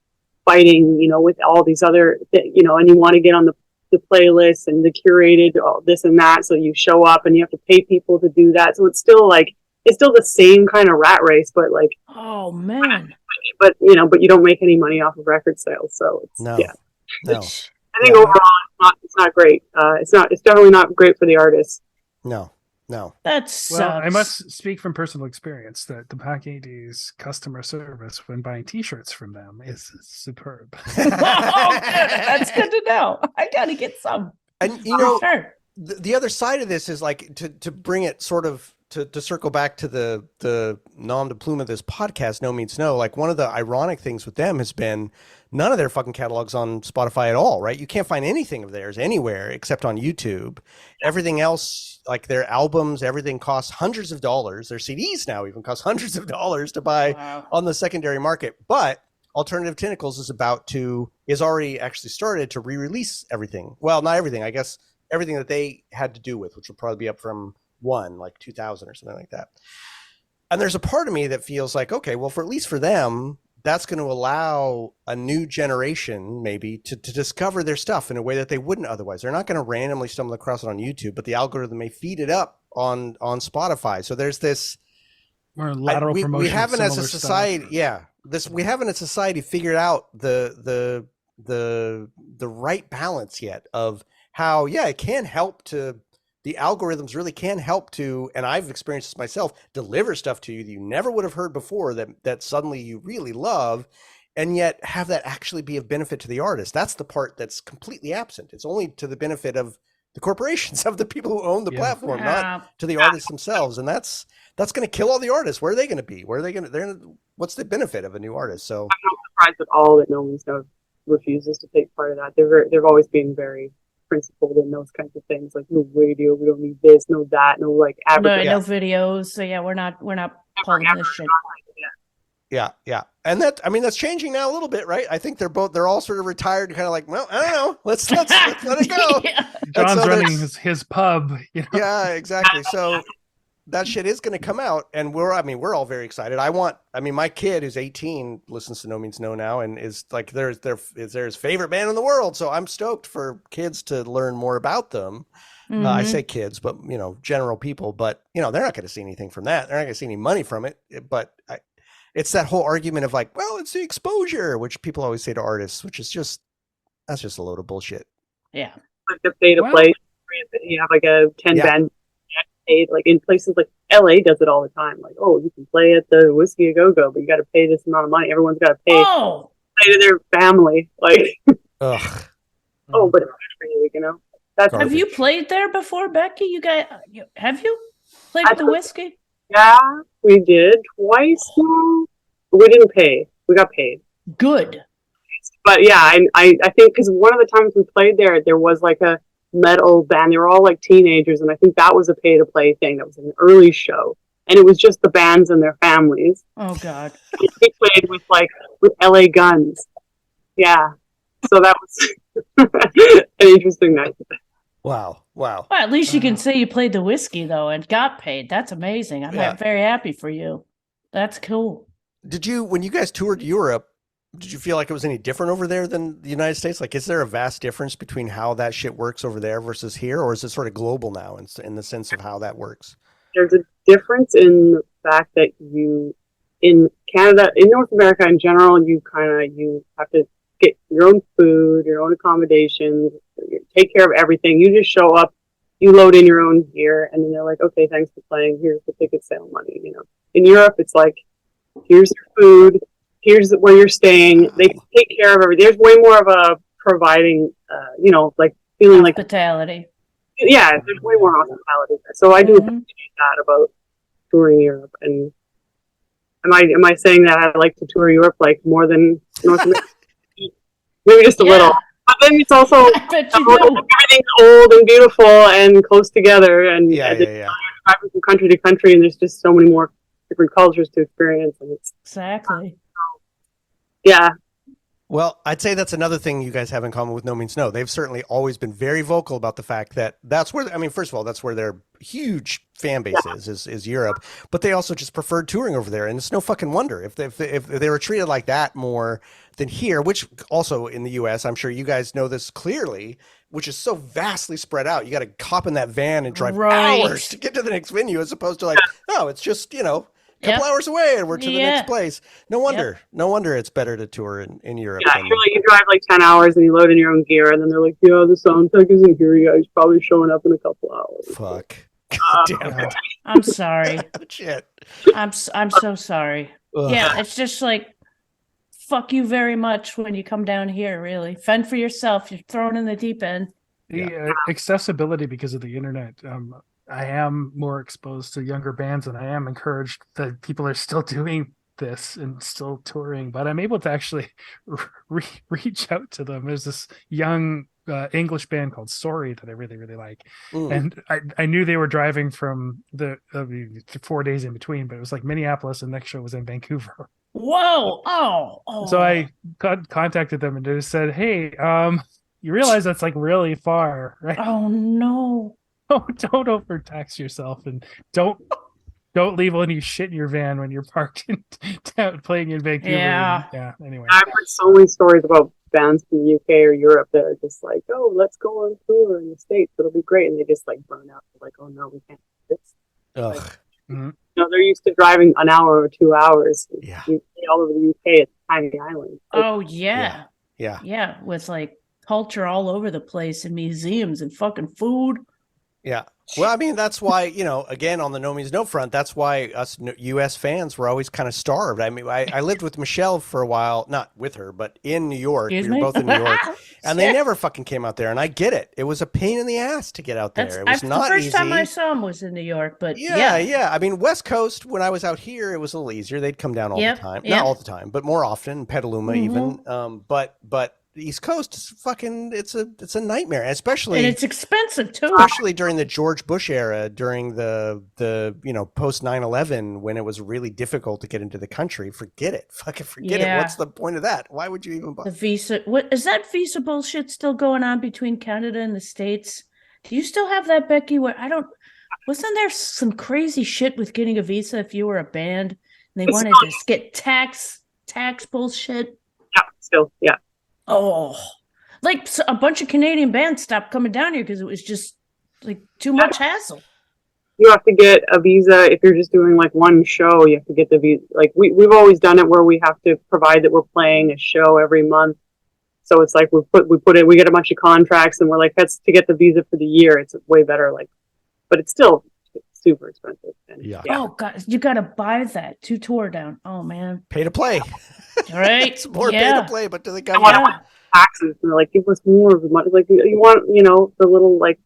fighting, with all these other, and you want to get on the playlist and the curated this and that, so you show up and you have to pay people to do that. So it's still the same kind of rat race, but like,
oh man,
but you don't make any money off of record sales, so it's,
no.
I think overall it's not great. It's definitely not great for the artists.
No.
That sucks.
Well, I must speak from personal experience that the Pack AD's customer service when buying T-shirts from them is superb.
Oh, good. That's good to know. I gotta get some.
And
Sure.
the other side of this is like to bring it sort of to circle back to the nom de plume of this podcast, No Means No. Like, one of the ironic things with them has been none of their fucking catalogs on Spotify at all, right? You can't find anything of theirs anywhere except on YouTube. Everything else, like their albums, everything costs hundreds of dollars. Their CDs now even cost hundreds of dollars to buy on the secondary market. But Alternative Tentacles is already actually started to re-release everything. Well, not everything, I guess everything that they had to do with, which will probably be up from 2000 or something like that. And there's a part of me that feels like, okay, well, at least for them, that's going to allow a new generation maybe to discover their stuff in a way that they wouldn't otherwise. They're not going to randomly stumble across it on YouTube, but the algorithm may feed it up on Spotify. So there's this,
or lateral promotion.
We haven't as a society,
stuff.
we haven't as a society figured out the right balance yet of how, it can help to, the algorithms really can help to, and I've experienced this myself, deliver stuff to you that you never would have heard before that suddenly you really love, and yet have that actually be of benefit to the artist. That's the part that's completely absent. It's only to the benefit of the corporations, of the people who own the platform, not to the artists themselves. And that's going to kill all the artists. Where are they going to be? What's the benefit of a new artist? So
I'm not surprised at all that No Means No refuses to take part of that. They've always been very principled in those kinds of things, like no radio, we don't need this, no that, no like advertising.
No videos. So we're not pulling this shit.
Yeah. And that's changing now a little bit, right? I think they're all sort of retired, kind of like, well, I don't know, let's let it go.
John's running his pub.
Yeah, exactly. So that shit is going to come out, and we're all very excited. My kid who's 18 listens to No Means No now, and is like, they're his favorite band in the world. So I'm stoked for kids to learn more about them. Mm-hmm. I say kids, but general people. But they're not going to see anything from that. They're not going to see any money from it. But it's that whole argument of like, well, it's the exposure, which people always say to artists, which is that's just a load of bullshit.
Yeah,
like the pay to play. You have like a 10 band. Paid, like in places like LA does it all the time. Like, oh, you can play at the Whiskey A Go Go, but you got to pay this amount of money. Everyone's got to pay to their family. Like,
ugh.
Oh, but it's good for you, That's
have you played there before, Becky? Have you played at the Whiskey?
Yeah, we did twice. We didn't pay. We got paid.
Good.
But yeah, I think because one of the times we played there was like a metal band. They were all like teenagers, and I think that was a pay to play thing. That was an early show, and it was just the bands and their families.
Oh god.
We played with LA Guns. Yeah, so that was an interesting night.
Wow.
Well, at least you can say you played the Whiskey though and got paid. That's amazing. I'm very happy for you. That's cool.
when you guys toured Europe, did you feel like it was any different over there than the United States? Like, is there a vast difference between how that shit works over there versus here? Or is it sort of global now in the sense of how that works?
There's a difference in the fact that in Canada, in North America in general, you have to get your own food, your own accommodations, take care of everything. You just show up, you load in your own gear, and then they're like, okay, thanks for playing. Here's the ticket sale money. In Europe, it's like, here's your food, here's where you're staying. They take care of everything. There's way more of a providing, like feeling like
hospitality.
Yeah, there's way more hospitality. So I do appreciate that about touring Europe. And am I saying that I like to tour Europe like more than North America? Maybe just a little. But then it's also everything's old and beautiful and close together, and driving from country to country, and there's just so many more different cultures to experience, and it's
exactly.
Yeah.
Well, I'd say that's another thing you guys have in common with No Means No. They've certainly always been very vocal about the fact that that's where, first of all, that's where their huge fan base is Europe, but they also just preferred touring over there. And it's no fucking wonder if they were treated like that more than here, which also in the US, I'm sure you guys know this clearly, which is so vastly spread out. You got to hop in that van and drive hours to get to the next venue, as opposed to like, oh, it's just, couple hours away and we're to the next place. No wonder it's better to tour in Europe.
Yeah, you drive like 10 hours and you load in your own gear, and then they're like, the sound tech isn't here yet. He's probably showing up in a couple hours.
Fuck. God damn it.
I'm sorry.
Shit.
I'm so sorry. Ugh. Yeah, it's just like, fuck you very much when you come down here, really. Fend for yourself. You're thrown in the deep end.
The accessibility because of the internet. I am more exposed to younger bands, and I am encouraged that people are still doing this and still touring, but I'm able to actually reach out to them. There's this young English band called Sorry that I really, really like. And I knew they were driving from the 4 days in between, but it was like Minneapolis and next show was in Vancouver.
Whoa. Oh.
So I contacted them and they said, hey, you realize that's like really far, right?
Oh no.
Don't overtax yourself, and don't leave any shit in your van when you're parked in town playing in Vancouver.
Yeah.
Anyway,
I've heard so many stories about bands from the UK or Europe that are just like, oh, let's go on tour in the States. It'll be great, and they just like burn out. They're like, oh no, we can't do this.
Ugh.
Like, they're used to driving an hour or 2 hours. Yeah. All over the UK, it's a tiny island.
Oh yeah.
Yeah.
With like culture all over the place and museums and fucking food.
Yeah. Well, that's why, again, on the No Means No front, that's why us U.S. fans were always kind of starved. I lived with Michelle for a while, not with her, but in New York. We were both in New York, and they never fucking came out there. And I get it. It was a pain in the ass to get out there. It was not easy.
The first time I saw him was in New York, but
yeah. West Coast, when I was out here, it was a little easier. They'd come down all the time. Not all the time, but more often. Petaluma even. But the East Coast is fucking, it's a nightmare, especially, and
it's expensive too,
especially during the George Bush era, during the post 9/11, when it was really difficult to get into the country. Forget it. Fucking forget it. What's the point of that? Why would you even buy
the visa? What is that visa bullshit still going on between Canada and the States? Do you still have that, Becky? Wasn't there some crazy shit with getting a visa if you were a band and they wanted to get tax bullshit?
Yeah, still, yeah.
Oh, like a bunch of Canadian bands stopped coming down here because it was just like too much hassle.
You have to get a visa if you're just doing like one show. You have to get the visa. Like we've always done it where we have to provide that we're playing a show every month. So it's like we get a bunch of contracts and we're like, that's to get the visa for the year. It's way better. But it's still super expensive. And,
Oh God, you got to buy that to tour down. Oh man,
pay to play.
Right.
It's more pay to play, but to the
government. I want taxes. They're like, give us more of the money. Like you want, the little like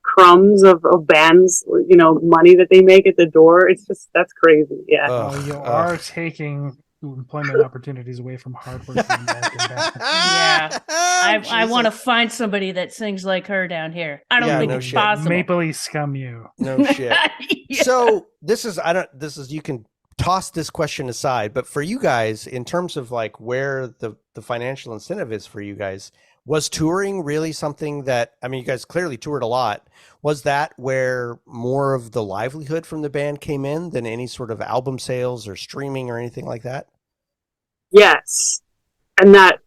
crumbs of bands, money that they make at the door. It's just, that's crazy. Yeah.
You are taking employment opportunities away from hardworking American bands.
Yeah. I want to find somebody that sings like her down here. I don't think it's possible.
Maple Leaf scum you.
No shit. So you can toss this question aside, but for you guys, in terms of like where the financial incentive is for you guys, Was touring really something that, I mean, you guys clearly toured a lot. Was that where more of the livelihood from the band came in than any sort of album sales or streaming or anything like that?
Yes. And that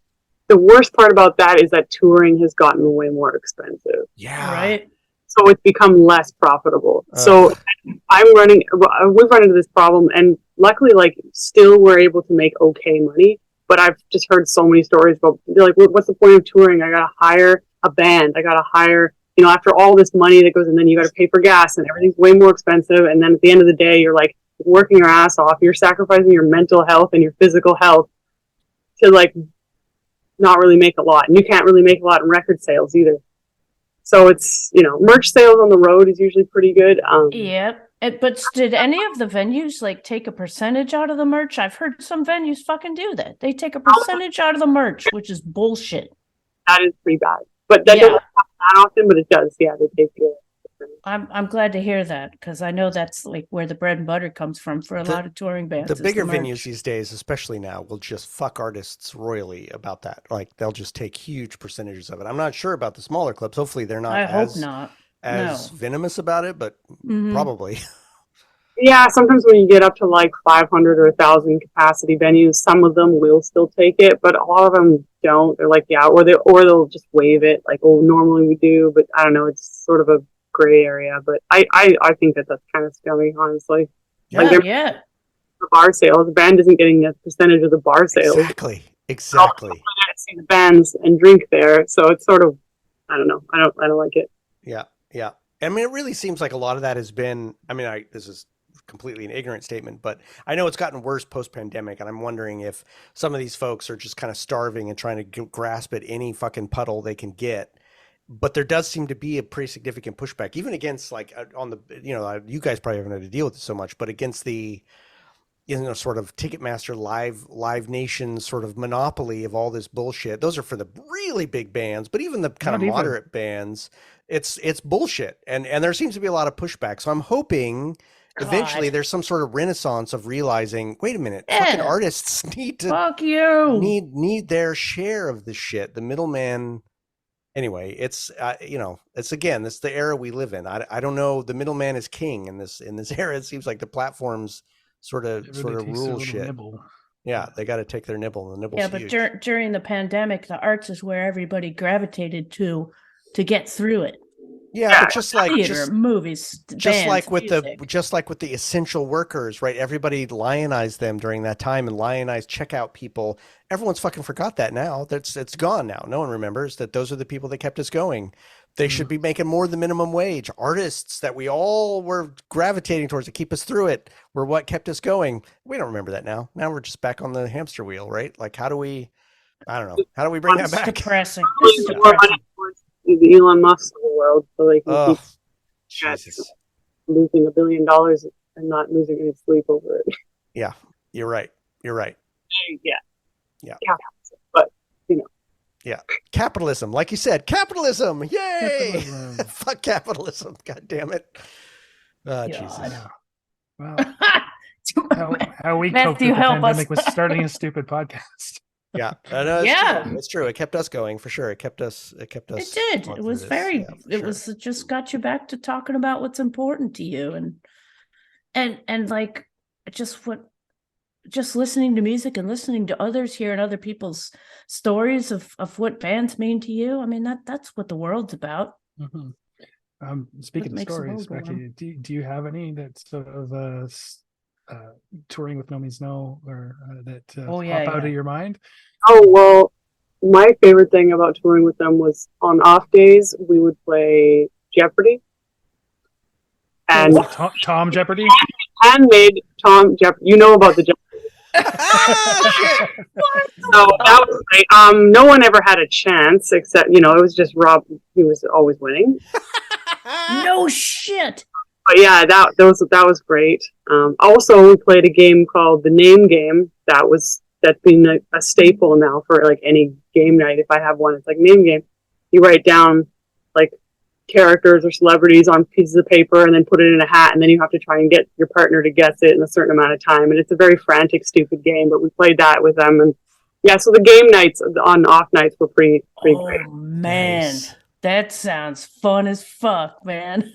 the worst part about that is that touring has gotten way more expensive.
Yeah.
Right.
So it's become less profitable. So we've run into this problem, and luckily, like, still we're able to make okay money. But I've just heard so many stories about, they're like, what's the point of touring? I got to hire a band. I got to hire, after all this money that goes, and then you got to pay for gas, and everything's way more expensive. And then at the end of the day, you're like working your ass off. You're sacrificing your mental health and your physical health to like not really make a lot. And you can't really make a lot in record sales either. So it's, merch sales on the road is usually pretty good.
Yep. But did any of the venues like take a percentage out of the merch? I've heard some venues fucking do that. They take a percentage out of the merch, which is bullshit.
That is pretty bad. But that doesn't happen that often, but it does. Yeah, they take it.
I'm glad to hear that, because I know that's like where the bread and butter comes from for a lot of touring bands.
The bigger venues these days, especially now, will just fuck artists royally about that. Like, they'll just take huge percentages of it. I'm not sure about the smaller clubs. Hopefully they're not as venomous about it, but probably.
Yeah, sometimes when you get up to like 500 or 1,000 capacity venues, some of them will still take it, but a lot of them don't. They're like, yeah, or they'll just waive it, like, oh, normally we do, but I don't know. It's sort of a gray area, but I think that's kind of scummy, honestly.
Yeah.
Like, the bar sales, the band isn't getting a percentage of the bar sales.
Exactly.
I see the bands and drink there, so it's sort of, I don't know. I don't like it.
Yeah. I mean, it really seems like a lot of that has been, I mean, this is completely an ignorant statement, but I know it's gotten worse post-pandemic, and I'm wondering if some of these folks are just kind of starving and trying to grasp at any fucking puddle they can get. But there does seem to be a pretty significant pushback, even against, like, on the, you guys probably haven't had to deal with it so much, but against the, sort of Ticketmaster Live Nation sort of monopoly of all this bullshit. Those are for the really big bands, but even the kind of moderate bands, it's bullshit. And there seems to be a lot of pushback. So I'm hoping eventually there's some sort of renaissance of realizing, wait a minute, fucking artists need to need their share of the shit. The middleman. Anyway, it's it's the era we live in. I don't know. The middleman is king in this era. It seems like the platforms sort of rule shit. Nibble. Yeah, they got to take their nibble. The nibble's huge.
But during the pandemic, the arts is where everybody gravitated to get through it.
Yeah, but just like
theater, movies, bands,
like with
music.
the essential workers, right? Everybody lionized them during that time and lionized checkout people. Everyone's fucking forgot that now. It's gone now. No one remembers that those are the people that kept us going. They should be making more than minimum wage. Artists that we all were gravitating towards to keep us through it were what kept us going. We don't remember that now. Now we're just back on the hamster wheel, right? Like, how do we bring that back?
Depressing.
This is depressing. The Elon Musk of the world, so they can keep losing $1 billion and not losing any sleep over it.
Yeah, you're right.
Yeah. But
yeah, capitalism, like you said, capitalism. Yay! Fuck capitalism. God damn it. Jesus.
Well, how we coped with the pandemic was starting a stupid podcast.
Yeah, it's true. It kept us going for sure. It kept us. It
did. It was it just got you back to talking about what's important to you, and like just listening to music and listening to others, hearing other people's stories of what bands mean to you. I mean, that's what the world's about.
Mm-hmm. Speaking of stories, Becky, do you have any that sort of touring with No Means No, or that pop out of your mind?
Oh, well, my favorite thing about touring with them was on off days we would play Jeopardy. And
Tom Jeopardy?
Handmade Tom Jeopardy. You know about the Jeopardy. So that was great. No one ever had a chance except, it was just Rob. He was always winning.
No shit.
But yeah, that was great. Also, we played a game called the Name Game. That's been a staple now for like any game night. If I have one, it's like Name Game. You write down like characters or celebrities on pieces of paper and then put it in a hat, and then you have to try and get your partner to guess it in a certain amount of time. And it's a very frantic, stupid game, but we played that with them, and Yeah, so the game nights on off nights were pretty great.
Oh man, that sounds fun as fuck, man.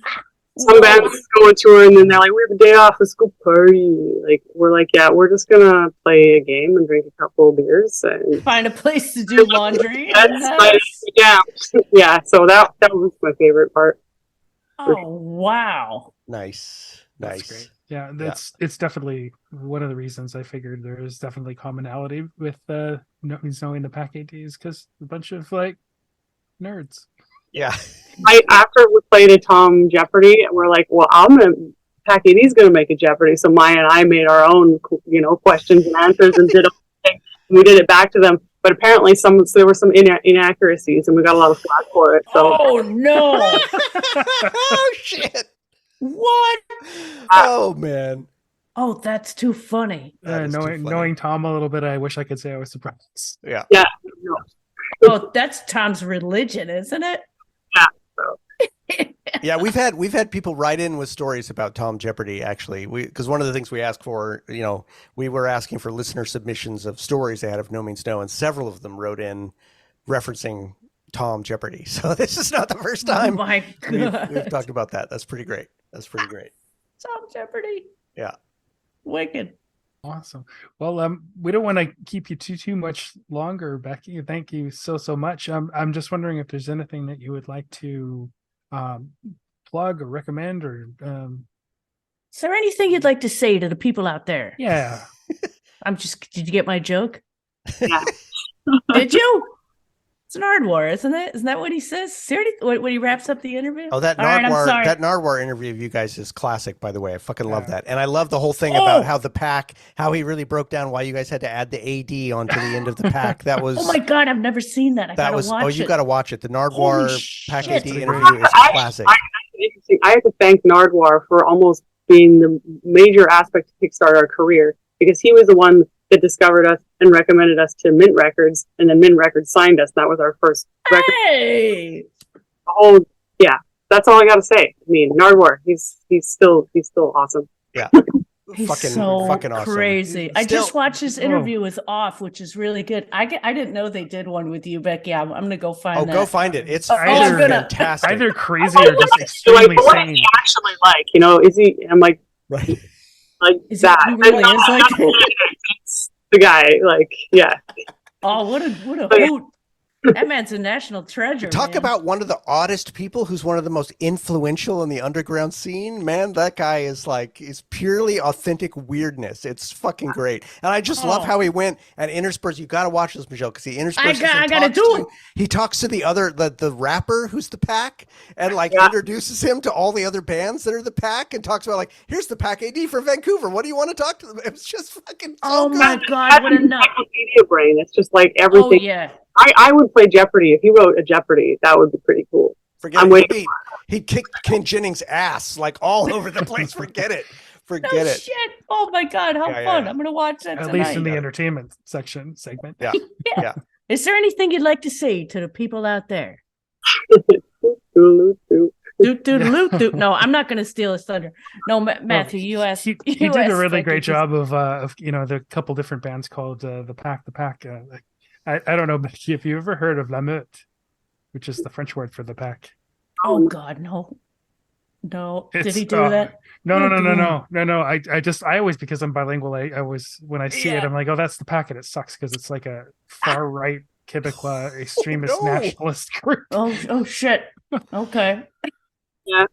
Some bands go on tour and then they're like, we have a day off, let's go party. Like, we're like, yeah, we're just gonna play a game and drink a couple of beers and
find a place to do laundry.
Yeah. So that was my favorite part.
Oh wow,
Nice.
That's great. Yeah, it's definitely one of the reasons I figured there is definitely commonality with knowing the pack ADs, because a bunch of like nerds.
Yeah.
After we played a Tom Jeopardy, we're like, well, Pack AD's gonna make a Jeopardy. So Maya and I made our own, questions and answers and did we did it back to them. But apparently there were some inaccuracies and we got a lot of flack for it. So
oh no.
Oh shit.
What?
Oh man.
Oh, that's too funny.
Knowing
Tom a little bit, I wish I could say I was surprised.
Yeah.
Yeah. No.
Oh, that's Tom's religion, isn't it?
Yeah. So.
Yeah, we've had people write in with stories about Tom Jeopardy, actually. Because one of the things we asked for, we were asking for listener submissions of stories they had of No Means No, and several of them wrote in referencing Tom Jeopardy. So this is not the first time
Oh my god.
we've talked about that. That's pretty great.
Tom Jeopardy.
Yeah.
Wicked.
Awesome. Well, we don't want to keep you too much longer, Becky. Thank you so much. I'm just wondering if there's anything that you would like to plug or recommend, or
is there anything you'd like to say to the people out there?
Yeah.
Did you get my joke?
Yeah.
Did you? It's Nardwar, isn't it? Isn't that what he says? When he wraps up the interview?
Oh, that
All right, I'm
Nardwar,
sorry.
that Nardwar interview of you guys is classic, by the way. I fucking love that. And I love the whole thing about how he really broke down why you guys had to add the AD onto the end of the pack. That was
Oh my god, I've never seen that. I gotta watch it.
You gotta watch it. The Nardwar
Holy
pack
shit.
AD interview is classic.
I have to thank Nardwar for almost being the major aspect to kickstart our career, because he was the one that discovered us and recommended us to Mint Records, and then Mint Records signed us. That was our first record.
Hey!
Oh yeah, that's all I gotta say. I mean, Nardwar, he's still awesome.
Yeah.
He's
fucking awesome.
crazy. I just watched his interview with Off, which is really good. I didn't know they did one with you, Becky. I'm gonna go find that.
Go find it. It's
I'm
gonna-
fantastic.
Either crazy or just
Like,
extremely
what is
sane.
he actually like? Is he? I'm like,
Right.
like
Is
that.
he really is like
It's the guy. Like, yeah.
Oh, what a hoot. That man's a national treasure.
Talk
man.
about one of the oddest people who's one of the most influential in the underground scene. Man, that guy is purely authentic weirdness. It's fucking great. And I just love how he went and interspersed. You got to watch this, Michelle, because he intersperses.
I gotta do it.
He talks to the rapper who's the pack and introduces him to all the other bands that are the pack and talks about here's the pack AD from Vancouver. What do you want to talk to them? It was just fucking so good.
My god, what a nut.
Encyclopedia brain. It's just like everything.
Oh yeah.
I would play Jeopardy. If he wrote a Jeopardy, that would be pretty cool.
Forget
I'm
it.
waiting.
He'd kick Ken Jennings' ass all over the place. Forget it. Forget
No
it.
shit. Oh my god, how fun.
Yeah.
I'm gonna watch that
At
tonight.
least in the entertainment segment.
Yeah.
Yeah. Is there anything you'd like to say to the people out there? No, I'm not going to steal his thunder. No, Matthew, you asked.
He did a really great job of the couple different bands called the Pack. I don't know, Becky, if you ever heard of La Meute, which is the French word for the pack.
Oh God, no. Did he do that?
No. I always, because I'm bilingual, I always, when I see it, I'm like, oh, that's the pack, and it sucks because it's like a far right Quebecois extremist nationalist group.
Oh shit. Okay.
Yeah.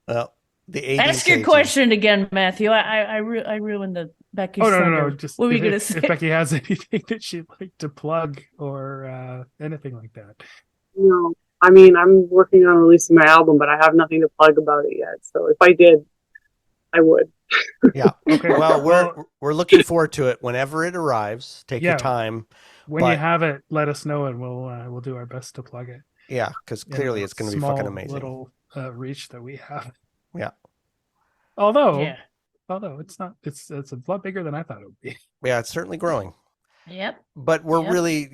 Well, the
Ask your question again, Matthew. I ruined the Becky's thunder.
No. Just
what were you
if,
gonna say?
if Becky has anything that she'd like to plug or anything like that.
No, I mean, I'm working on releasing my album, but I have nothing to plug about it yet. So if I did, I would.
Yeah.
Okay.
Well, we're looking forward to it whenever it arrives. Take your time.
When you have it, let us know, and we'll do our best to plug it.
Yeah, because clearly it's going to be fucking amazing.
Little reach that we have.
Yeah.
Although it's not, it's a lot bigger than I thought it would be.
Yeah, it's certainly growing.
Yep.
But we're really,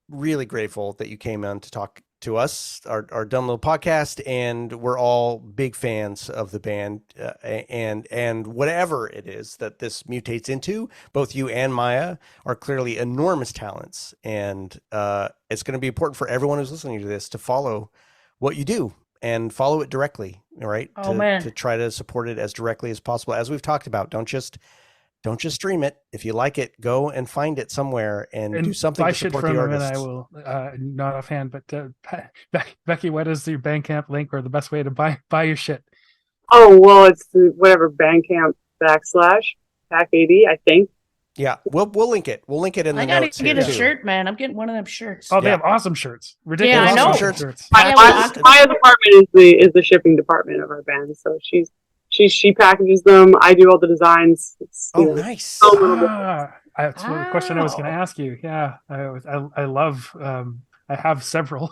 really grateful that you came on to talk to us, our dumb little podcast, and we're all big fans of the band, and whatever it is that this mutates into, both you and Maya are clearly enormous talents, and it's going to be important for everyone who's listening to this to follow what you do and follow it directly, right?
Oh, man.
To try to support it as directly as possible, as we've talked about. Don't just stream it. If you like it, go and find it somewhere and do something
buy
to
shit
support
from
the
him, and
artists.
I will not offhand, but Becky, what is your Bandcamp link or the best way to buy your shit?
Oh, well, it's whatever Bandcamp / Pack 80, I think.
Yeah, we'll link it. We'll link it in the
I gotta
notes
get
here
a
too.
shirt, man. I'm getting one of them shirts.
Oh, they
Yeah.
have awesome shirts. Ridiculous.
Yeah, I know.
awesome shirts.
Yeah, well,
My department is the shipping department of our band, so she packages them. I do all the designs. It's,
Oh,
you know,
nice.
so little bit.
That's the question I was going to ask you. Yeah, I love. I have several.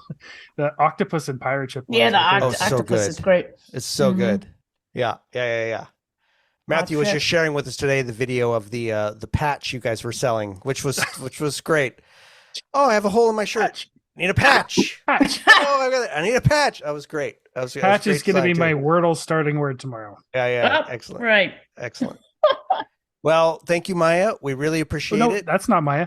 The octopus and pirate ship.
Yeah, the
Oh, so
octopus
good.
is great.
It's so
Mhm.
good. Yeah. Matthew was
shit.
just sharing with us today the video of the patch you guys were selling, which was great. Oh, I have a hole in my shirt. Need a patch.
Patch.
Oh, I need a patch. That was great.
Patch is going to be my Wordle starting word tomorrow.
Yeah.
Oh,
Excellent.
Right.
Excellent. Well, thank you, Maya. We really appreciate
No,
it.
that's not Maya.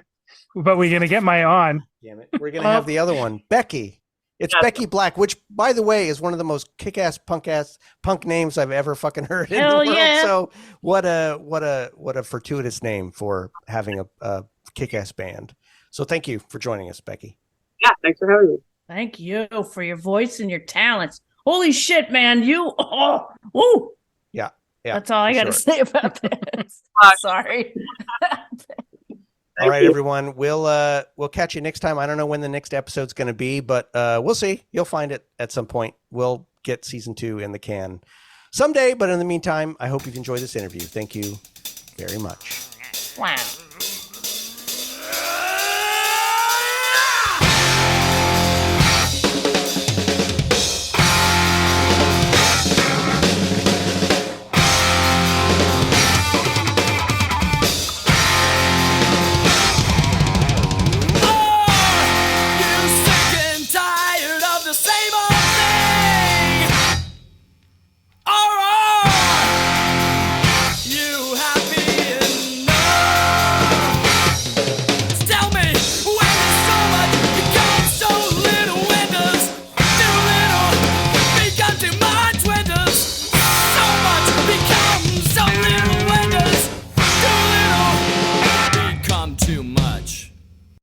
But we're going to get Maya on.
Damn it. We're gonna have the other one, Becky. It's Becky Black, which, by the way, is one of the most kick-ass punk names I've ever fucking heard in the
Hell
world.
yeah.
So what a fortuitous name for having a kick-ass band. So thank you for joining us, Becky.
Yeah, thanks for having me.
Thank you for your voice and your talents. Holy shit, man. Woo.
Yeah.
That's all I got to
sure.
say about this. Sorry.
All right,
you.
everyone. We'll catch you next time. I don't know when the next episode's going to be, but we'll see. You'll find it at some point. We'll get season 2 in the can someday. But in the meantime, I hope you've enjoyed this interview. Thank you very much.
Wow.